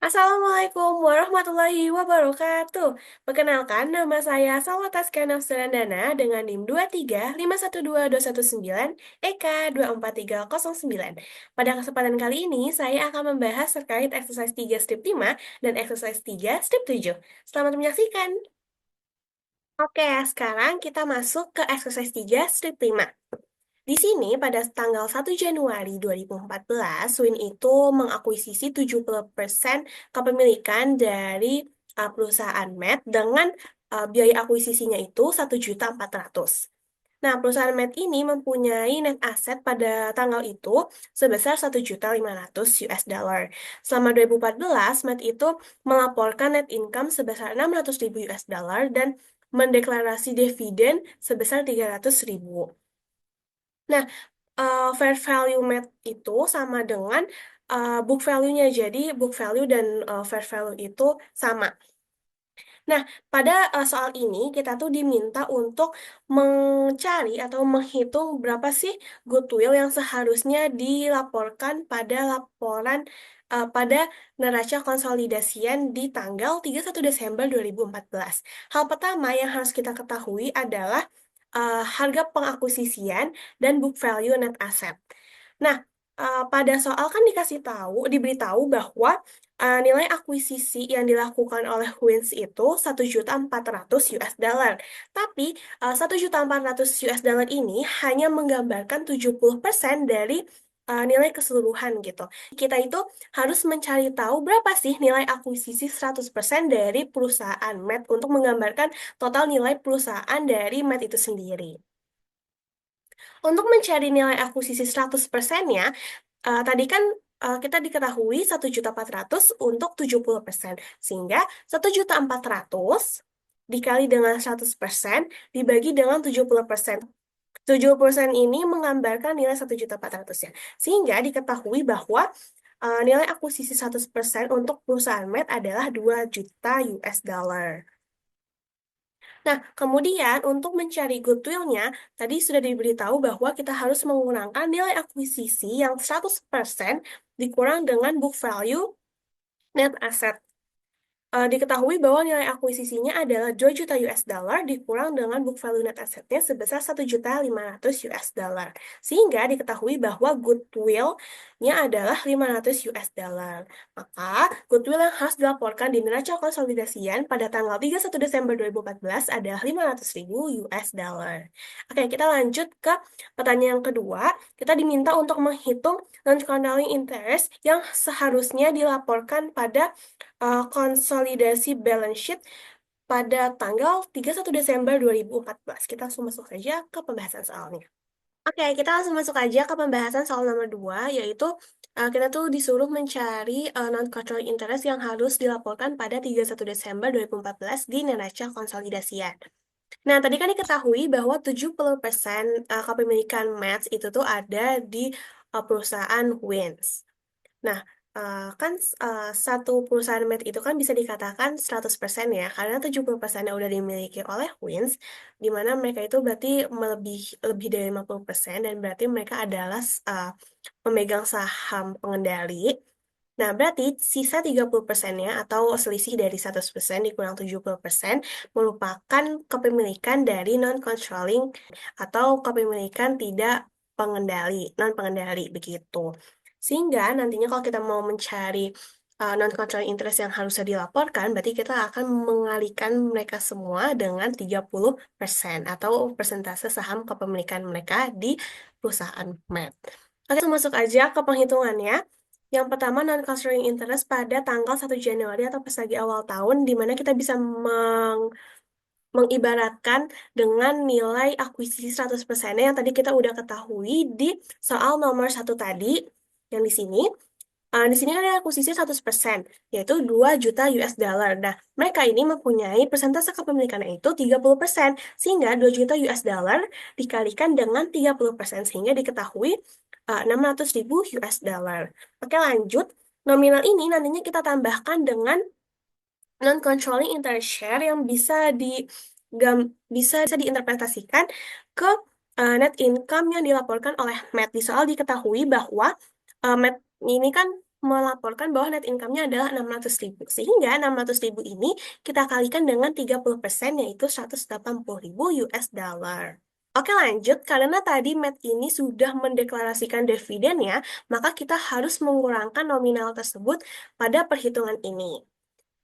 Assalamualaikum warahmatullahi wabarakatuh. Perkenalkan, nama saya Salwatas Kanaf Surandana dengan NIM 2351229 EK 24309. Pada kesempatan kali ini, saya akan membahas terkait exercise 3 strip 5 dan exercise 3 strip 7. Selamat menyaksikan. Oke, sekarang kita masuk ke exercise 3 strip 5. Di sini, pada tanggal 1 Januari 2014, Win itu mengakuisisi 70% kepemilikan dari perusahaan Met dengan biaya akuisisinya itu 1.400.000. Nah, perusahaan Met ini mempunyai net asset pada tanggal itu sebesar 1.500.000 US dollar. Selama 2014, Met itu melaporkan net income sebesar 600.000 US dollar dan mendeklarasi dividen sebesar 300.000. Nah, fair value math itu sama dengan book value-nya. Jadi, book value dan fair value itu sama. Nah, pada soal ini kita tuh diminta untuk mencari atau menghitung berapa sih goodwill yang seharusnya dilaporkan pada laporan pada neraca konsolidasian di tanggal 31 Desember 2014. Hal pertama yang harus kita ketahui adalah harga pengakuisisian dan book value net asset. Nah, pada soal kan diberitahu bahwa nilai akuisisi yang dilakukan oleh Wins itu 1.400.000 US dollar. Tapi 1.400.000 US dollar ini hanya menggambarkan 70% dari nilai keseluruhan gitu. Kita itu harus mencari tahu berapa sih nilai akuisisi 100% dari perusahaan Met untuk menggambarkan total nilai perusahaan dari Met itu sendiri. Untuk mencari nilai akuisisi 100%-nya, tadi kan kita diketahui 1.400.000 untuk 70%. Sehingga 1.400.000 dikali dengan 100% dibagi dengan 70%. 70% ini menggambarkan nilai 1.400 ya. Sehingga diketahui bahwa nilai akuisisi 100% untuk perusahaan Met adalah 2 juta US dollar. Nah, kemudian untuk mencari goodwill-nya, tadi sudah diberitahu bahwa kita harus menggunakan nilai akuisisi yang 100% dikurang dengan book value net asset. Diketahui bahwa nilai akuisisinya adalah 2 juta US dollar dikurang dengan book value net assetnya sebesar 1.500.000 US dollar. Sehingga diketahui bahwa goodwill-nya adalah 500 US dollar. Maka, goodwill yang harus dilaporkan di neraca konsolidasian pada tanggal 31 Desember 2014 adalah 500.000 US dollar. Oke, kita lanjut ke pertanyaan yang kedua. Kita diminta untuk menghitung non-controlling interest yang seharusnya dilaporkan pada konsolidasi balance sheet pada tanggal 31 Desember 2014. Kita langsung masuk saja ke pembahasan soalnya. Oke, kita langsung masuk aja ke pembahasan soal nomor 2, yaitu kita tuh disuruh mencari non-controlling interest yang harus dilaporkan pada 31 Desember 2014 di neraca konsolidasian. Nah, tadi kan diketahui bahwa 70% kepemilikan Mats itu tuh ada di perusahaan Wins. Nah, kan satu perusahaan med itu kan bisa dikatakan 100% ya, karena 70% yang udah dimiliki oleh Wins, di mana mereka itu berarti lebih dari 50%, dan berarti mereka adalah pemegang saham pengendali. Nah, berarti sisa 30%-nya atau selisih dari 100% dikurang 70% merupakan kepemilikan dari non-controlling atau kepemilikan tidak non-pengendali begitu. Sehingga nantinya kalau kita mau mencari non-controlling interest yang harusnya dilaporkan, berarti kita akan mengalihkan mereka semua dengan 30% atau persentase saham kepemilikan mereka di perusahaan MET. Oke, langsung masuk aja ke penghitungannya. Yang pertama, non-controlling interest pada tanggal 1 Januari atau pas lagi awal tahun, di mana kita bisa mengibaratkan dengan nilai akuisisi 100% yang tadi kita udah ketahui di soal nomor 1 tadi, yang di sini. Di sini ada akuisisi 100%, yaitu 2 juta US dollar. Nah, mereka ini mempunyai persentase kepemilikannya itu 30%, sehingga 2 juta US dollar dikalikan dengan 30%, sehingga diketahui 600.000 US dollar. Oke, lanjut. Nominal ini nantinya kita tambahkan dengan non-controlling interest share yang bisa diinterpretasikan ke net income yang dilaporkan oleh Matt. Di soal diketahui bahwa Matt ini kan melaporkan bahwa net income-nya adalah 600.000. Sehingga 600.000 ini kita kalikan dengan 30%, yaitu 180.000 US dollar. Oke lanjut, karena tadi Matt ini sudah mendeklarasikan dividennya, maka kita harus mengurangkan nominal tersebut pada perhitungan ini.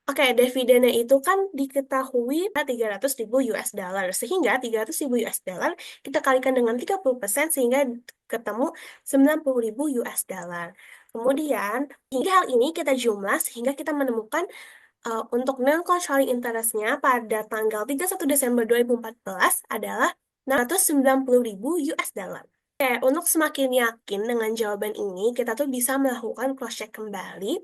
Oke, dividennya itu kan diketahui 300.000 US dollar. Sehingga 300.000 US dollar kita kalikan dengan 30% sehingga ketemu 90.000 US dollar. Kemudian, hingga hal ini kita jumlah sehingga kita menemukan untuk non-controlling interest-nya pada tanggal 31 Desember 2014 adalah 690.000 US dollar. Oke, untuk semakin yakin dengan jawaban ini, kita tuh bisa melakukan cross-check kembali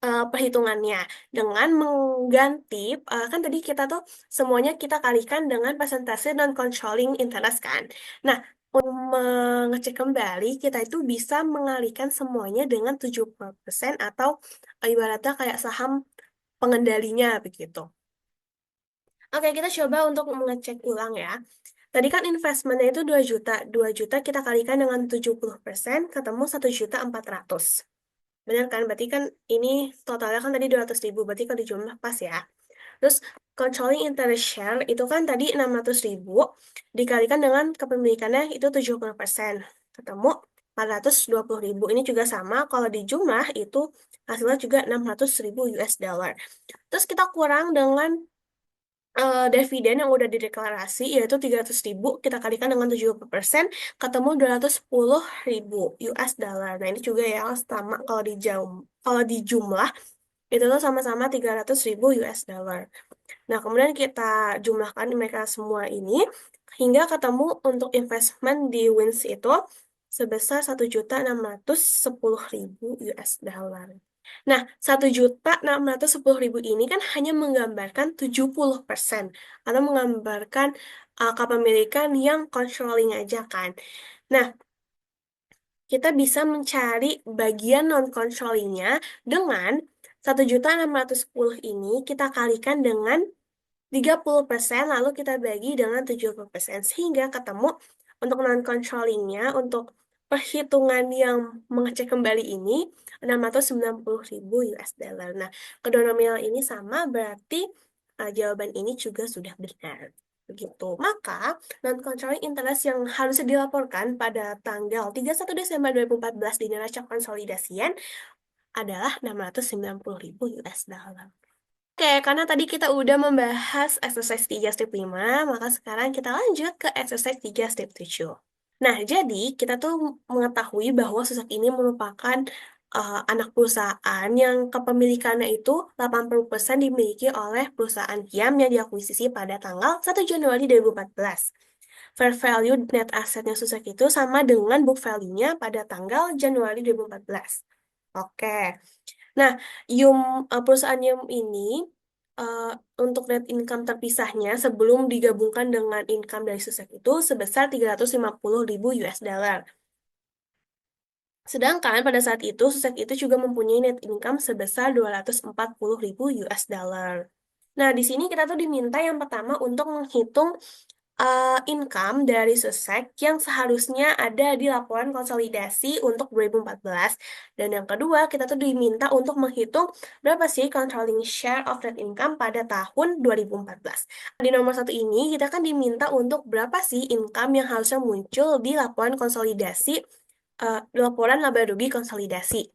perhitungannya dengan mengganti kan tadi kita tuh semuanya kita kalikan dengan persentase non-controlling interest kan. Nah, untuk mengecek kembali kita itu bisa mengalihkan semuanya dengan 70% atau ibaratnya kayak saham pengendalinya begitu. Oke, kita coba untuk mengecek ulang ya. Tadi kan investmentnya itu 2 juta. 2 juta kita kalikan dengan 70%, ketemu 1.400.000. Benar kan? Berarti kan ini totalnya kan tadi 200.000, berarti kalau dijumlah pas ya. Terus controlling interest share itu kan tadi 600.000, dikalikan dengan kepemilikannya itu 70%. Ketemu 420.000. Ini juga sama, kalau dijumlah itu hasilnya juga 600.000 US dollar. Terus kita kurang dengan dividen yang udah dideklarasi, yaitu 300.000, kita kalikan dengan 70%, ketemu 210.000 US dollar. Nah, ini juga ya, sama kalau dijumlah, itu tuh sama-sama 300.000 US dollar. Nah, kemudian kita jumlahkan mereka semua ini, hingga ketemu untuk investment di Wins itu sebesar 1.610.000 US dollar. Nah, 1.610.000 ini kan hanya menggambarkan 70% atau menggambarkan kepemilikan yang controlling aja kan. Nah, kita bisa mencari bagian non-controllingnya dengan 1.610 ini kita kalikan dengan 30%, lalu kita bagi dengan 70%. Sehingga ketemu untuk non-controllingnya, untuk perhitungan yang mengecek kembali ini, 690.000 US dollar. Nah, kedua nominal ini sama, berarti jawaban ini juga sudah benar. Begitu. Maka, non-controlling interest yang harus dilaporkan pada tanggal 31 Desember 2014 di neraca konsolidasian adalah 690.000 US dollar. Oke, karena tadi kita udah membahas exercise 3 step 5, maka sekarang kita lanjut ke exercise 3 step 7. Nah, jadi kita tuh mengetahui bahwa Susak ini merupakan anak perusahaan yang kepemilikannya itu 80% dimiliki oleh perusahaan Kiam yang diakuisisi pada tanggal 1 Januari 2014. Fair value net assetnya Susak itu sama dengan book value-nya pada tanggal Januari 2014. Oke. Nah, perusahaan Yum ini eh, untuk net income terpisahnya sebelum digabungkan dengan income dari Susek itu sebesar 350.000 US dollar. Sedangkan pada saat itu Susek itu juga mempunyai net income sebesar 240.000 US dollar. Nah, di sini kita tuh diminta yang pertama untuk menghitung income dari Susek yang seharusnya ada di laporan konsolidasi untuk 2014. Dan yang kedua, kita tuh diminta untuk menghitung berapa sih controlling share of net income pada tahun 2014. Di nomor satu ini, kita kan diminta untuk berapa sih income yang harusnya muncul di laporan konsolidasi, laporan laba rugi konsolidasi.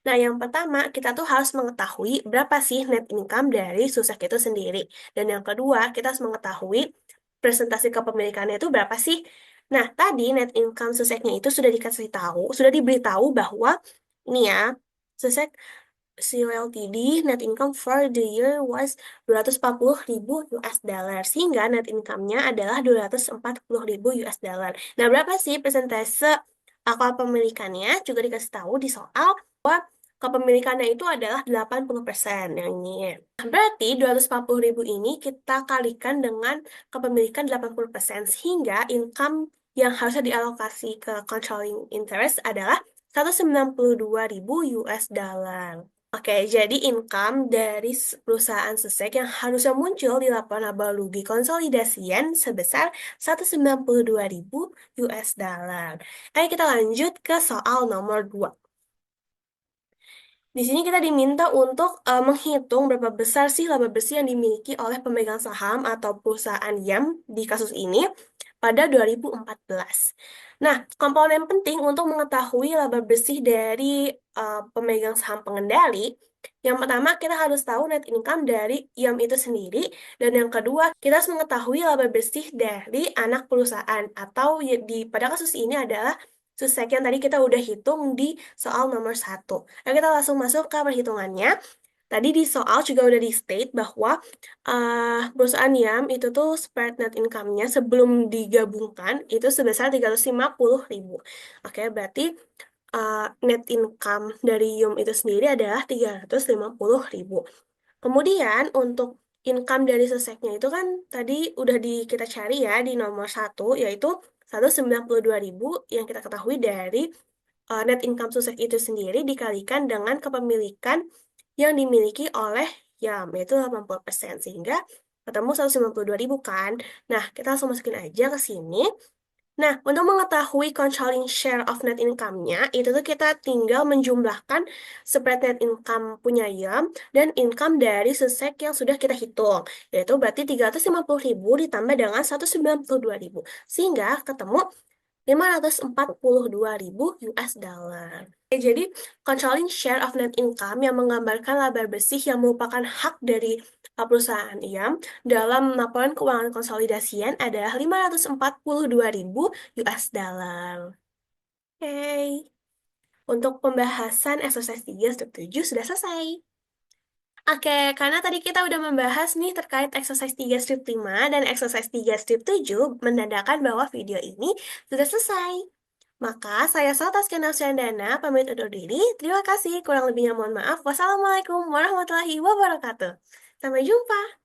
Nah, yang pertama, kita tuh harus mengetahui berapa sih net income dari Susek itu sendiri. Dan yang kedua, kita harus mengetahui presentasi kepemilikannya itu berapa sih. Nah, tadi net income Suseknya itu sudah dikasih tahu, sudah diberitahu bahwa ini ya, Susek CEO Ltd net income for the year was 240.000 US dollar. Sehingga net income-nya adalah 240.000 US dollar. Nah, berapa sih persentase kepemilikannya? Juga dikasih tahu di soal bahwa kepemilikannya itu adalah 80% yang ini. Nah, berarti 240.000 ini kita kalikan dengan kepemilikan 80%, sehingga income yang harusnya dialokasi ke controlling interest adalah 192.000 US dollar. Oke, jadi income dari perusahaan Sesek yang harusnya muncul di laporan laba rugi konsolidasian sebesar 192.000 US dollar. Ayo kita lanjut ke soal nomor 2. Di sini kita diminta untuk menghitung berapa besar sih laba bersih yang dimiliki oleh pemegang saham atau perusahaan YAM di kasus ini pada 2014. Nah, komponen penting untuk mengetahui laba bersih dari pemegang saham pengendali, yang pertama kita harus tahu net income dari YAM itu sendiri, dan yang kedua kita harus mengetahui laba bersih dari anak perusahaan atau pada kasus ini adalah Susek yang tadi kita udah hitung di soal nomor satu. Nah, kita langsung masuk ke perhitungannya. Tadi di soal juga udah di state bahwa perusahaan YAM itu tuh spread net income-nya sebelum digabungkan itu sebesar 350.000. Oke, berarti net income dari YUM itu sendiri adalah 350.000. Kemudian untuk income dari seseknya itu kan tadi udah kita cari ya di nomor satu, yaitu 192.000 yang kita ketahui dari net income Susek itu sendiri dikalikan dengan kepemilikan yang dimiliki oleh YAM, yaitu 80%, sehingga ketemu 192.000 kan. Nah, kita langsung masukin aja ke sini. Nah, untuk mengetahui controlling share of net income-nya, itu tuh kita tinggal menjumlahkan spread net income punya YAM dan income dari Susek yang sudah kita hitung, yaitu berarti 350.000 ditambah dengan 192.000, sehingga ketemu 542.000 US dollar. Oke, jadi, controlling share of net income yang menggambarkan laba bersih yang merupakan hak dari perusahaan IAM dalam laporan keuangan konsolidasian adalah 542.000 US dollar. Oke, untuk pembahasan exercise 3 step 7 sudah selesai. Oke, karena tadi kita udah membahas nih terkait exercise 3 strip 5 dan exercise 3 strip 7 menandakan bahwa video ini sudah selesai. Maka saya Saltas Kenal Syandana pamit undur diri. Terima kasih, kurang lebihnya mohon maaf. Wassalamualaikum warahmatullahi wabarakatuh. Sampai jumpa.